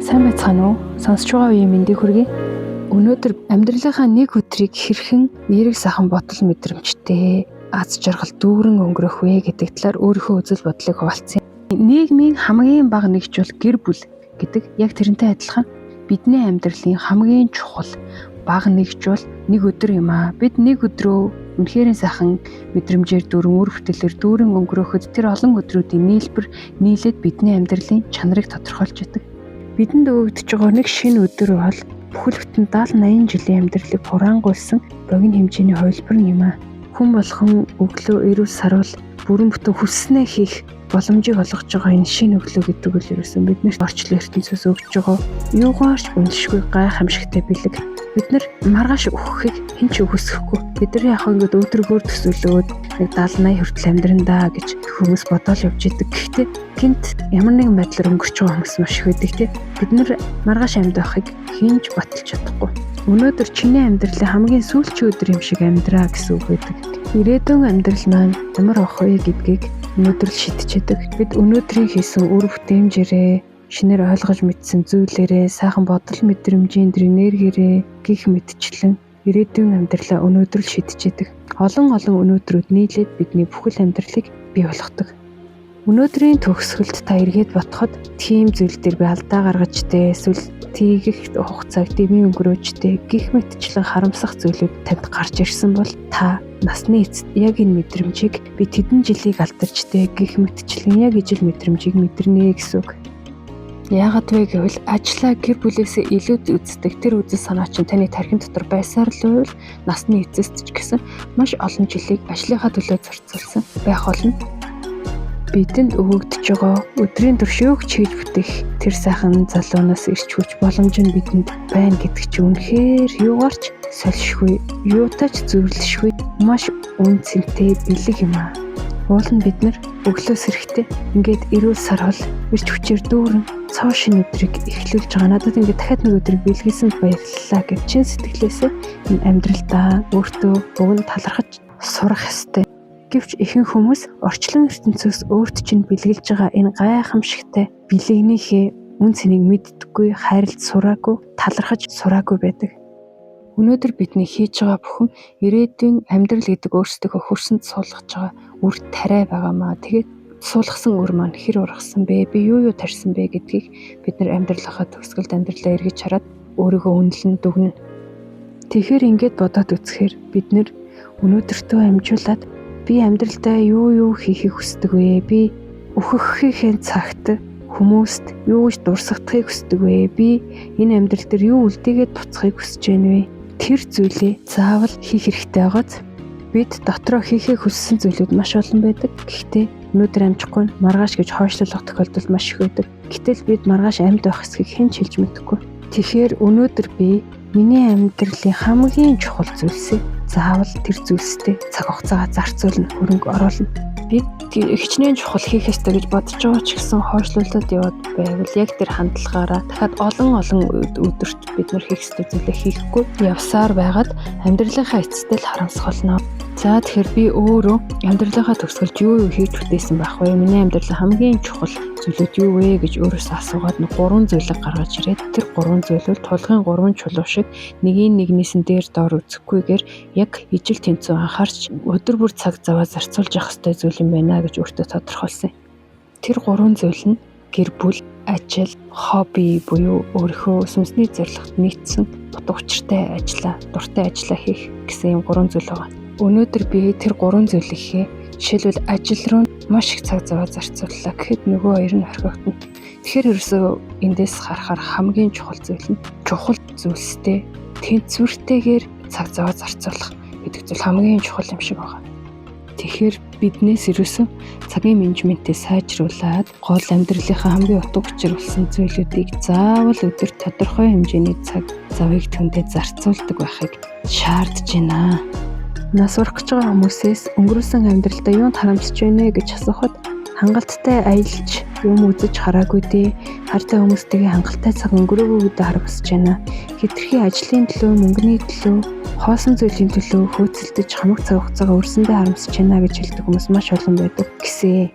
Сайн байцгаана уу? Сонсож байгаа үеийн мэндийг хүргэе. Өнөөдөр амьдралынхаа нэг өдрийг хэрхэн эерэг сайхан бодол мэдрэмжтэй аз жаргал дүүрэн өнгөрөх вэ гэдэг талаар өөрийнхөө үзэл бодлыг хуваалцсан. Нийгмийн хамгийн бага нэгжүүл гэр бүл гэдэг яг тэрнтэй адилхан бидний амьдралын хамгийн чухал бага нэгжүүл нэг өдөр юм аа. Бид нэг өдрөө үнэхээр сайхан мэдрэмжээр дүүрэн үр бүтээлээр дүүрэн өнгөрөхөд тэр олон өдрүүдийн нийлбэр нийлээд бидний амьдралын чанарыг тодорхойлж байдаг. Бидэнд өгөгдөж байгаа нэг шинэ өдөр бол бүхэл бүтэн 70-80 жилийн амьдралыг хураангуйлсан богино хэмжээний хувилбар юм аа. Хүн болгон өглөө эрүүл сарвал бүрэн бүтэн хүсснээ хийх боломжийг олгож байгаа энэ шинэ өглөө гэдэг үл ерөөсөн биднэрт орчлон ертөнцөөс өгж байгаа юугаарч үнэлшгүй гайхамшигтай бэлэг. Бид нар маргааш өгөхийг хэн ч үгүйсэхгүй. Бидний яг ингээд өдрөгөөр төсөөлөөд нэг 70-80 хүртэл амьдрандаа гэж хүмүүс бодоол явж идэг. Гэхдээ гинт ямар нэгэн байдлаар өнгөрч байгаа хүмүүс маш их байдаг те. Бид нар маргааш амьд байхыг хэн ч баталж чадахгүй. Өнөөдөр чиний амьдралын хамгийн сүүлчийн өдөр юм шиг амьдраа гэсэн үг байдаг. Ирээдүйн амьдрал маань ямар авах вэ гэдгийг өнөөдөр л шийдчихэд. Бид өнөөдрийн хийсэн үр бүтээмжээрээ шинээр ойлгож мэдсэн зүйлээрээ сайхан бодол мэдрэмжийн энергиэрээ гих мэдчлэн ирээдүйн амьдралаа өнөөдөр л шийдчихэд. Олон өнөөдрүүд нийлээд бидний бүхэл амьдралыг бий болгодог. Өнөөдрийн төгсгөлд та эргээд бодоход тийм зүйл дээр би алдаа гаргажтэй эсвэл тийгэх хугацааг дэмий өнгөрөөжтэй гих мэтчлэн харамсах зүйлүүд танд гарч ирсэн бол та насны эцэст яг энэ мэдрэмжийг би тэдэн жилийг алдарчтэй гих мэтчлэн яг ижил мэдрэмжийг мэдэрнэ гэсэн үг. Яагаад вэ гэвэл ажлаа гэр бүлээсээ илүү үздэг тэр үзэл санаа чинь таны тархин дотор байсаар л үйл насны эцэст ч гэсэн маш олон жилийг ажлынхаа төлөө зарцуулсан байх болно. Бидэнд өгөгдөж байгаа өдрийн турш юу ч хийж бүтэх тэр сайхан залуунаас ирч хүч боломж нь бидэнд байна гэдэг чинь үнэхээр юугаарч сольшгүй, юутаач зөвлөшгүй маш үнцэнтэй бэлэг юм аа. Уул нь бид нар өглөөс эрэхтэй ингээд эрүүл сарвал ирч хүчээр дүүрэн цоо шинэ өдрийг эхлүүлж байгаа. Надад ингээд дахиад нэг өдрийг бэлгэлсэнд баярлалаа гэж чин сэтгэлээсээ энэ амьдралдаа өөртөө бүгд талархаж сурах ёстой. Гэвч ихэнх хүмүүс орчлон ертөнцөөс өөрт чинь бэлгэлж байгаа энэ гайхамшигтай бэлэгнийхээ үн цэнийг мэддэггүй, хайрлж сураагүй, талархаж сураагүй байдаг. Өнөөдөр бидний хийж байгаа бүхэн ирээдүйн амьдрал гэдэг өөрсдөө хөрсөнд суулгаж байгаа үр тариа байгаамаа. Тэгээд суулгасан үр маань хэр ургасан бэ? Би юу тарьсан бэ гэдгийг бид нар амьдралынхаа төгсгөлд амьдралаа эргэж хараад өөрийгөө үнэлэн дүгнэнэ. Тэгэхээр ингээд бодоод үзэхээр бид нэр өнөөдөртөө амжуулаад би амьдралдаа юу хийхийг хүсдэг вэ? Би өөхөхийнхээ цагт хүмүүст юу гэж дурсагдахыг хүсдэг вэ? Би энэ амьдрал дээр юу үлдээгээд буцахыг хүсэж байна вэ? Тэр зүйлээ заавал хийх хэрэгтэй байгааз бид дотроо хийхээ хүссэн зүйлүүд маш олон байдаг. Гэхдээ өнөөдөр амжихгүй маргааш гэж хойшлуулах тохиолдол маш их байдаг. Гэтэл бид маргааш амьд байх эсэхийг хэн ч хэлж мэдэхгүй. Тэгэхээр өнөөдөр би миний амьдралын хамгийн чухал зүйлсээ заавал тэр зүйлстэй цаг хугацаагаа зарцуулна, хөрөнгө оруулна. Бид хичнээн чухал хийх ёстой гэж бодож байгаа ч гэсэн хойшлуулад яваад байвал яг тэр хандлагаараа дахиад олон өдөрт бид нар хийх ёстой зүйлээ хийхгүй явсаар байгаад амьдралынхаа эцэстэй л харамсах болно. За тэгэхээр би өөрөө амьдралынхаа төгсгөлд юу хийж бүтээсэн байх вэ? Миний амьдралын хамгийн чухал зүйлүүд юу вэ гэж өөрөөсөө асуугаад 3 зүйлийг гаргаж ирээд тэр 3 зүйл бол тулгын 3 чулуу шиг нэгнээс нь дээр доор үзэхгүйгээр яг ижил тэнцүү анхаарч өдөр бүр цаг заваа зарцуулж явах ёстой зүйл юм байна гэж өөртөө тодорхойлсон. Тэр 3 зүйл нь гэр бүл, ажил, хобби буюу өөрийнхөө сүнсний зорилгот нийцсэн утга учиртай ажиллаа, дуртай ажиллаа хийх гэсэн юм 3 зүйл байгаа. Өнөөдөр би тэр 3 зүйлийнхээ жишээлбэл ажил руу маш их цаг заваа зарцууллаа гэхэд нөгөө хоёр нь орхигдно. Тэгэхээр ерөөсөө эндээс харахаар хамгийн чухал зүйл нь чухал зүйлстэй тэнцвэртэйгээр цаг заваа зарцуулах гэдэг зүйл хамгийн чухал юм шиг байна. Тэгэхээр биднээс ерөөсөө цагийн менежментээ сайжруулад гол амьдралынхаа хамгийн утга учир болсон зүйлүүдийг заавал өдөрт тодорхой хэмжээний цаг завыг төндөө зарцуулдаг байхыг шаардж байна. Нас урах гэж байгаа хүмүүсээс өнгөрүүлсэн амьдралдаа юунд харамсаж байна гэж асуухад хангалттай аялж юм үзэж хараагүй дээ. Хартай хүмүүстэйгээ хангалттай цаг өнгөрөөгөө гэдээ харамсаж байна. Хэтэрхий ажлын төлөө, мөнгөний төлөө, хоосон зүйлийн төлөө хөөцөлдөж хамаг цаг хугацаагаа өрсөндөө харамсаж байна гэж хэлдэг хүмүүс маш олон байдаг гэсэн.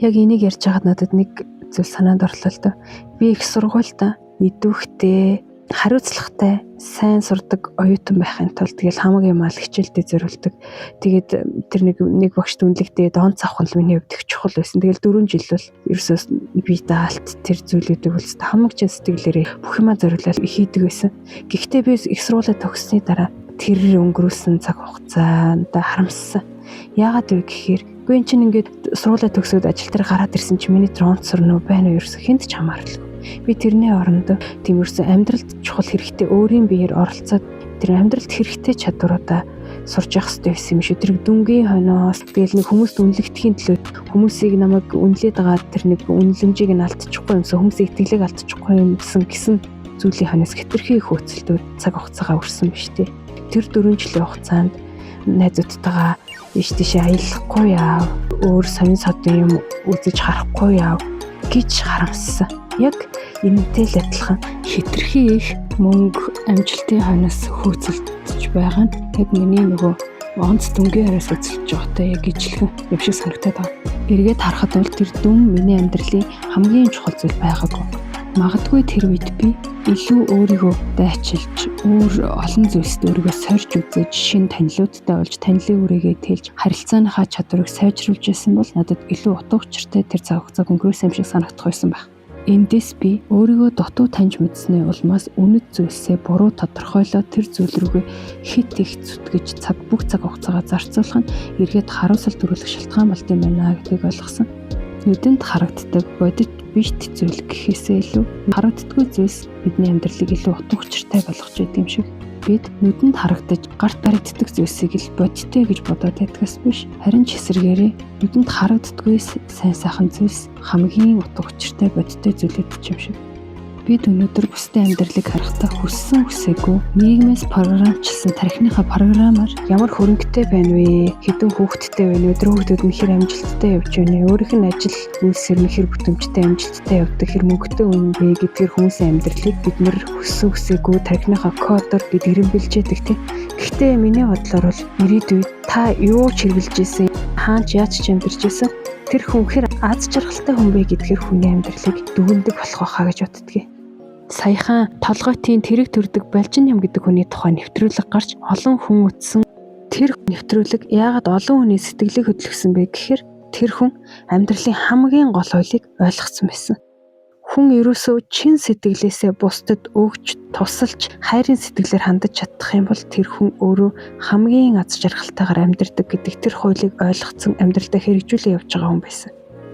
Яг энийг ярьж байгаад надад нэг зүйл санаанд орлоо л доо. Би их сургуультай идүүхтэй, хариуцлагатай, сайн сурдаг оюутан байхын тулд тэгэл хамаг юм хичээлдээ зориулдаг. Тэгээд тэр нэг багш дүнлэгдээ донц авах нь миний хувьд их чухал байсан. Тэгэл 4 жил бол ерөөсөө би даалт тэр зүйлүүдийг үлсдэг хамаг ч сэтгэлээрээ бүх юмаа зориулаад хийдэг байсан. Гэхдээ би их сургуулаа төгссөний дараа тэр өнгөрүүлсэн цаг хугацаанд харамссан. Яагаад вэ гэхээр би энэ чинь ингээд сургуулаа төгсөөд ажил дээр гараад ирсэн чинь миний тронц сурнаа байна уу ерөөсөө хинт ч хамааралгүй. Би тэрний оронд тиймэрсэн амьдралд чухал хэрэгтэй өөрийн биеэр оролцоод тэр амьдралд хэрэгтэй чадваруудаа сурч явах хэрэгтэй байсан юм шүү. Тэр дүнгийн хойноос тэгэл нэг хүмүүст үнэлэгдэхийн төлөө хүмүүсийг намайг үнэлээд байгаа тэр нэг үнэлэмжийг нь алдчихгүй юмсан хүмүүсийн итгэлийг алдчихгүй юмсан гэсэн зүйлийн хойноос хэтэрхий их хөөцөлтөөр цаг хугацаагаа өрсөн биз дээ. Тэр 4 жилийн хугацаанд найзуудтайгаа ийш тийш аялахгүй яав, өөр сонин содын юм үзэж харахгүй яав гэж харамссан. Яг энэтэй л адилхан хэтэрхий их мөнгө амжилтын хойноос хөөцөлдөж байгаа нь яг миний нөгөө онц дүнгийн араас үзэлж байгаатай яг ижилхэн юм шиг санагдаад байна. Эргээд харахад бол тэр дүн миний амьдралын хамгийн чухал зүйл байгаагүй. Магадгүй тэр үед би илүү өөрийгөө дайчилж, олон зүйлсд өөрийгөө сорж үзэж, шин танилуудтай болж, танилын үрээгээ тэлж, харилцааныхаа чадварыг сайжруулж байсан бол надад илүү утга учиртай тэр цаг хугацааг өнгөрөөсөн юм шиг санагдах байсан байх. Эндээс би өөрийгөө дутуу таньж мэдсэний улмаас үнэт зүйлсээ буруу тодорхойлоод тэр зүйл рүүгээ хит их зүтгэж бүх цаг хугацаагаа зарцуулах нь эргээд харуулсал төрүүлэх шалтгаан болд юм байна гэдгийг ойлгосон. Нүдэнд харагддаг бодит биш зүйл гэхээсээ илүү харагддаггүй зүйлс бидний амьдралыг илүү утга учиртай болгож байдаг юм шиг. Бид нүдэнд харагдаж гарт баригддаг зүйлсийг л бодиттой гэж бодоод байдгаас биш харин ч эсэргээрээ нүдэнд харагддаггүй сайн сайхан зүйлс хамгийн утга учиртай бодиттой зүйлүүд юм шиг. Бид өнөөдөр бусдын амьдралыг харахтаа хүссэн хүсээгүй нийгмээс програмчлсан тархиныхаа програмаар ямар хөрөнгөтэй байна вэ? Хэдэн хүүхэдтэй байна вэ? Өдөр хүүхдүүд нь хэр амжилттай явж байна вэ? Өөрийнх нь ажил үйлсээр нь хэр бүтэмжтэй амжилттай явдаг, хэр мөнгөтэй үнэ вэ гэдгээр хүмүүсийн амьдралыг бид нэр хүссэн хүсээгүй тархиныхаа кодоор бид ирэмбэлжээдэг тийм. Гэхдээ миний бодлоор бол ирээдүйд та юу ч хэрэгжилж ийсэн, хаач яаж ч амьдарч ийсэн тэр хүн хэр аз жаргалтай хүн бэ гэдгээр хүний амьдралыг дүгндэг болох байхаа гэж боддгийг. Саяхан толгойтын тэрэг төрдөг Балжин ям гэдэг хүний тухай нэвтрүүлэг гарч олон хүн үзсэн. Тэр нэвтрүүлэг яагаад олон хүний сэтгэлийг хөдөлгсөн бэ гэхээр тэр хүн амьдралын хамгийн гол хуулийг ойлгосон байсан. Хүн ерөөсөө чин сэтгэлээсээ бусдад өгч, тусалж, хайрын сэтгэлээр хандаж чадах юм бол тэр хүн өөрөө хамгийн аз жаргалтайгаар амьдардаг гэдэг тэр хуулийг ойлгоцсон амьдралдаа хэрэгжүүлээ явж байгаа хүн байсан.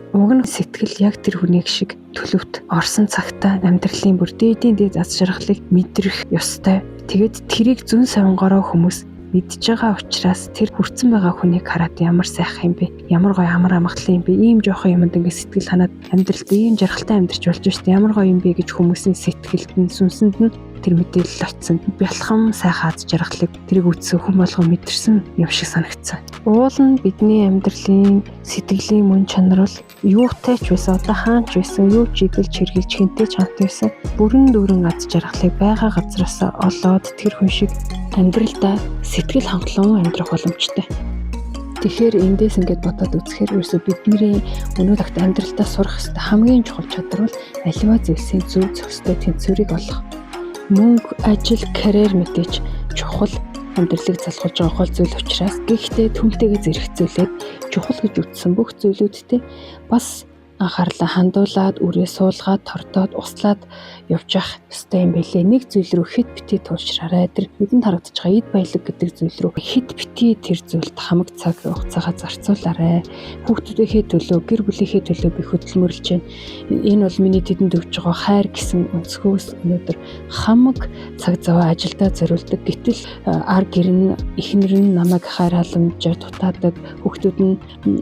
Уг нь сэтгэл яг тэр хүнийг шиг төлөвт орсон цагтаа амьдралын бүр дээд аз жаргалыг мэдрэх ёстой. Тэгээд тэрийг зүүн савнгороо хүмүүс мэдж байгаа учраас тэр хүрцэн байгаа хүнийг хараад ямар сайхан юм бэ? Ямар гоё амар амгалан юм бэ? Ийм жоохон юмд ингээд сэтгэл ханаад амьдралд ийм жаргалтай амьдарч болж штэ. Ямар гоё юм бэ гэж хүмүүсийн сэтгэлд нь сүнсэнд нь тэр мэдээлэл очсон. Бялхам сайхан аз жаргалыг тэрийг үтсэн хүн болгоо мэдэрсэн юм шиг санагдсан. Уул нь бидний амьдралын сэтгэлийн мөн чанар бол юутай ч байсан, одоо хаанч байсан, юу ч идэлж хэрглэж хинтэй ч хамт байсан. Бүрэн дүүрэн аз жаргалыг байгаа газраас олоод тэр хүн шиг амьдралдаа сэтгэл хангалуун амьдрах боломжтой. Тэгэхээр эндээс ингээд бодоод үзэхээр ерөөсөө бидний өнөө тагт амьдралдаа сурах хэвээр хамгийн чухал чадвар бол аливаа зүйлсийн зөв зөвхөстэй тэнцвэрийг олох. Мөнгө, ажил, карьер мэдээж чухал амьдралыг залхуулж байгаа гол зүйл учраас гэхдээ түнтэйгээ зэрэгцүүлээд чухал гэж үзсэн бүх зүйлүүдтэй бас анхаарлаа хандуулаад, үрээ суулгаад, тордоод, услаад явж явах ёстой юм байлээ. Нэг зүйл рүү хит битий туушраарай. Тэр бидэнд харагдаж байгаа эд баялаг гэдэг зүйл рүү хит битий тэр зүйлд хамаг цаг хугацаагаа зарцуулаарай. Хүүхдүүдийнхээ төлөө, гэр бүлийнхээ төлөө би хөдөлмөрлж байна. Энэ бол миний тэдэнд өгж байгаа хайр гэсэн өнцгөөс өнөөдөр хамаг цаг зав ажилдаа зориулдаг. Гэтэл ар гэр нь эхнэр нь намайг хайр халамжаар дутаадаг, хүүхдүүд нь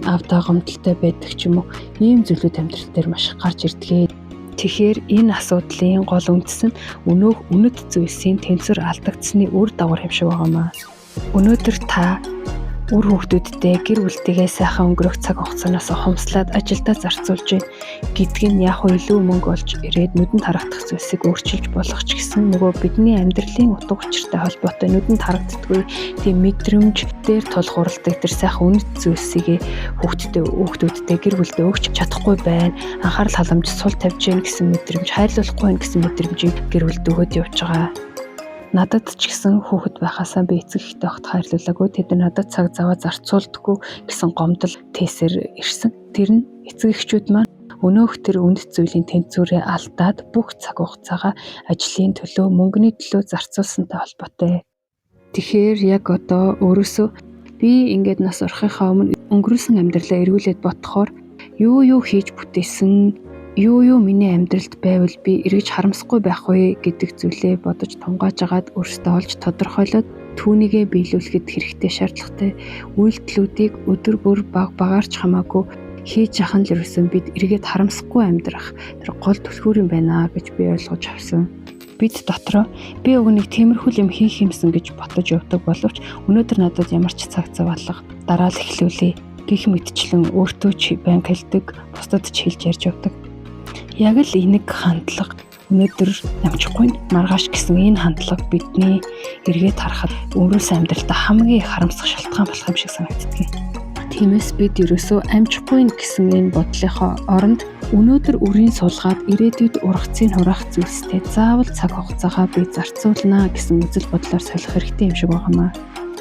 авдаа гомдолтой байдаг ч юм уу. Ийм зүйл амьдрал дээр маш их гарч ирдэг. Тэгэхээр энэ асуудлын гол үндэс нь үнэт зүйлсийн тэнцвэр алдагдсны үр дагавар юм шиг байгаамаа. Өнөөдөр та Үр хүүхдүүдтэй гэр бүлтэйгээ сайхан өнгөрөх цаг хугацаанаас ухамсарлаад ажилдаа зарцуулж гэдг нь яг илүү мөнгө олж ирээд нүдэнд харагдах зүйлсийг өөрчилж болох ч гэсэн нөгөө бидний амьдралын утга учиртай холбоотой нүдэнд харагддаггүй тийм мэдрэмж дээр тулгуурладаг тэр сайхан үнэт зүйлсийг хүүхдүүдтэй гэр бүлдээ өгч чадахгүй байна. Анхаарал халамж сул тавьж гин гэсэн мэдрэмж, хайрлуулахгүй байна гэсэн мэдрэмжийг гэр бүлд өгөөд явж байгаа. Надад ч гэсэн хүүхэд байхасаа би эцэг ихтэй огт хайрлуулаагүй. Тэд надад цаг зав зарцуулдаггүй гэсэн гомдол тээсэр ирсэн. Тэр нь эцэг эхчүүд маань өнөөх тэр үнэт зүйлийн тэнцвэрээ алдаад бүх цаг хугацаагаа ажлын төлөө, мөнгөний төлөө зарцуулсантай холбоотой. Тэгэхээр яг одоо өөрөөсөө би ингээд нас орохынхаа өмнө өнгөрүүлсэн амьдралаа эргүүлээд бодохоор юу хийж бүтээсэн, юу миний амьдралд байвал би эргэж харамсахгүй байх вэ гэдэг зүйлээ бодож тунгааж агаад өөртөө олж тодорхойлоод түүнийгээ биелүүлэхэд хэрэгтэй шаардлагатай үйлдэлүүдийг өдөр бүр багаарч хамаагүй хийж ахын л ерөөсөн бид эргээд харамсахгүй амьдрах тэр гол түлхүүр юм байна гэж би ойлгож авсан. Бид дотроо би өгнийг тиймэрхүү юм хийх юмсан гэж ботож явдаг боловч өнөөдөр надад ямар ч цаг зав алга дараа л эхлүүлээ гэх мэтчлэн өөртөө ч банк хэлдэг, бусдад ч хэлж ярьж явдаг. Яг л энийг хандлага өнөөдөр намжихгүй маргааш гэсэн энэ хандлага бидний эргээд харахад өнгөрүүлсэн амьдралдаа хамгийн их харамсах шалтгаан болох юм шиг санагддаг. Тиймээс бид ерөөсөө амжихгүй гэсэн энэ бодлынхоо оронд өнөөдөр үрийн суулгаад ирээдүйд ургацын хураах зүйлстэй заавал цаг хугацаагаа би зарцуулнаа гэсэн үзэл бодлоор солих хэрэгтэй юм шиг байгаамаа.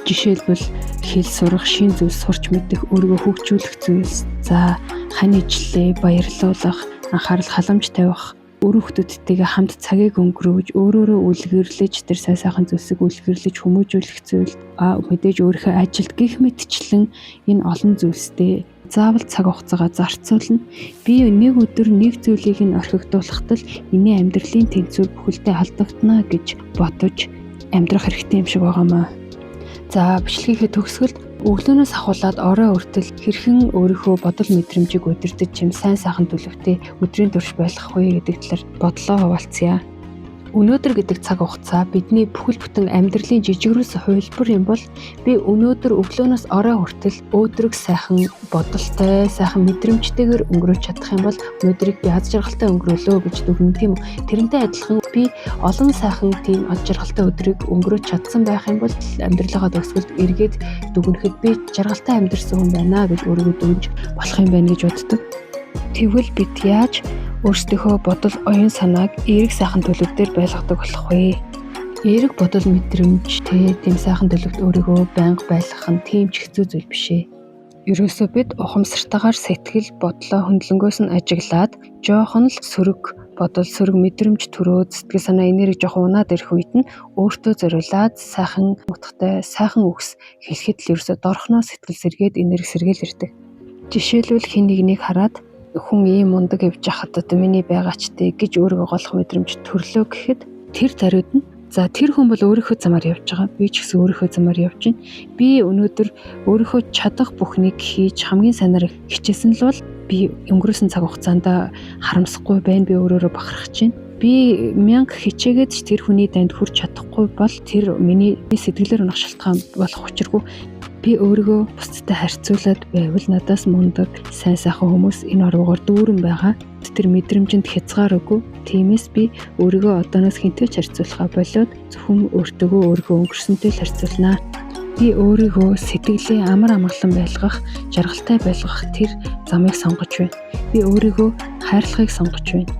Жишээлбэл хэл сурах, шин зүйлс сурч мэдэх, өөрийгөө хөгжүүлэх зүйлс, за хань ижлээ баярлуулах, анхаарал халамж тавих, өөр хүүхдүүдтэйгээ хамт цагийг өнгөрөөж, өөрөөрөө үлгэрлэж тэр сайхан зүйлсийг үлгэрлэж хүмүүжүүлэх зүйл, мэдээж өөрийнхөө ажилд гих мэтчлэн энэ олон зүйлстэй заавал цаг хугацаагаа зарцуулна. Би нэг өдөр нэг зүйлийг нь орхигдуулахад л миний амьдралын тэнцвэр бүхэлдээ алдагдана гэж бодож амьдрах хэрэгтэй юм шиг байгаамаа. За бичлэгийнхээ төгсгөлд өглөөнөөс ахуулаад орой хүртэл хэрхэн өөрийнхөө бодол мэдрэмжийг удирдах чим сайн сайхан төлөвтэй өдрийн турш байлгах вэ гэдэг талаар бодлоо хуваалцъя. Өнөөдөр гэдэг цаг хугацаа бидний бүхэл бүтэн амьдралын жижигрээс хувилбар юм бол би өнөөдөр өглөөнөөс орой хүртэл өөдрөг сайхан бодолтой, сайхан мэдрэмжтэйгээр өнгөрөөж чадах юм бол өнөөдрийг би аз жаргалтай өнгөрөөлөө гэж дүгнэн тийм үү. Тэрнтэй адилхан би олон сайхан тийм аз жаргалтай өдрийг өнгөрөөж чадсан байх юм бол амьдралынхаа төгсгөлд эргээд дүгнэхэд би жаргалтай амьдэрсэн хүн байна гэж өөрийгөө дүгнж болох юм байна гэж боддог. Тэгвэл бид яаж өөрсдийнхөө бодол оюун санааг эерэг сайхан төлөвдөр байлгадаг болох вэ? Эерэг бодол мэдрэмжтэй тийм сайхан төлөвт өөрийгөө байнга байлгах нь тийм ч хэцүү зүйл биш ээ. Ерөөсөө бид ухамсартайгаар сэтгэл бодлоо хөндлөнгөөс нь ажиглаад жоохон л сөрөг бодол, сөрөг мэдрэмж төрөөд сэтгэл санаа энерги жоохон унаад ирэх үед нь өөртөө зориулаад сайхан утгатай сайхан үгс хэлэхэд л ерөөсөө дорхноо сэтгэл сэргээд энерги сэргээл ирдэг. Жишээлбэл хэн нэгнийг хараад хүн ийм мундаг явж хахад одоо миний байгаач гэж өөрийгөө голох мэдрэмж төрлөө гэхэд тэр даруйд нь за тэр хүн бол өөрийнхөө замаар явж байгаа. Би ч гэсэн өөрийнхөө замаар явж байна. Би өнөөдөр өөрийнхөө чадах бүхнийг хийж хамгийн сайнаар хичээсэн л бол би өнгөрөөсөн цаг хугацаанд харамсахгүй байна. Би өөрөөрөө бахархаж байна. Би 1000 хичээгээд ч тэр хүний данд хүрч чадахгүй бол тэр миний сэтгэлээр унах шалтгаан болох учиргүй. Би өөрийгөө бусдтай харьцуулаад байвал надаас мундаг, сайн сайхан хүмүүс энэ орвогоор дүүрэн байгаа. Тэр мэдрэмжинд хязгааргүй. Тиймээс би өөрийгөө одооноос хинтээ ч харьцуулахаа болоод зөвхөн өөртөөгөө өнгөрсөнтэй л харьцуулнаа. Би өөрийгөө сэтгэлийн амар амгалан байлгах, жаргалтай байлгах тэр замыг сонгож байна. Би өөрийгөө хайрлахыг сонгож байна.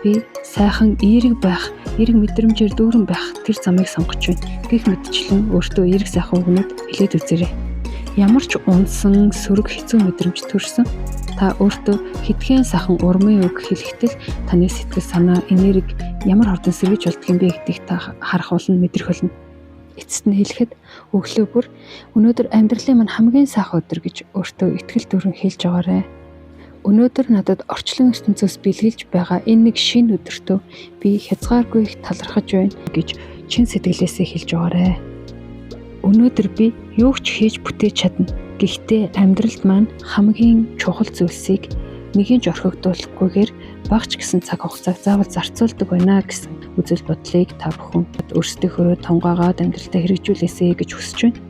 Би сайхан эерэг байх, эерэг мэдрэмжээр дүүрэн байх тэр замыг сонгож байна. Гэх мэтчлэн өөртөө эерэг сайхан өгнөд хэлээд үзээрэй. Ямар ч унсан, сөрөг хэцүү мэдрэмж төрсөн та өөртөө хитгэн сайхан урмын үг хэлэхдээ таны сэтгэл санаа, энерги ямар хурдан сэргийж болдго юм бэ гэдгийг та харах болно, мэдрэх болно. Эцэст нь хэлэхэд өглөө бүр өнөөдөр амьдралын минь хамгийн сайхан өдөр гэж өөртөө итгэл дүүрэн хэлж байгаарай. Өнөөдөр надад орчлон ертөнцөөс бэлгэлж байгаа энэ нэг шинэ өдөртөө би хязгааргүй их талархаж байна гэж чин сэтгэлээсээ хэлж байгаарай. Өнөөдөр би юу ч хийж бүтээж чадна. Гэхдээ амьдралд маань хамгийн чухал зүйлсийг нэгийн ч орхигдуулахгүйгээр багч гэсэн цаг хугацааг заавал зарцуулдаг байна гэсэн үзэл бодлыг та бүхэн өөрсдийнхөө тунгаагаад амьдралтаа хэрэгжүүлээсэй гэж хүсэж байна.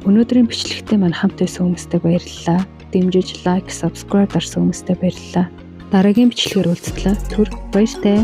Өнөөдрийн бичлэгтээ мань хамт байсан хүмүүстээ баярлалаа. Дэмжиж лайк, subscribe дарсан хүмүүстээ баярлалаа. Дараагийн бичлэгээр уулзтлаа. Түр баяртай.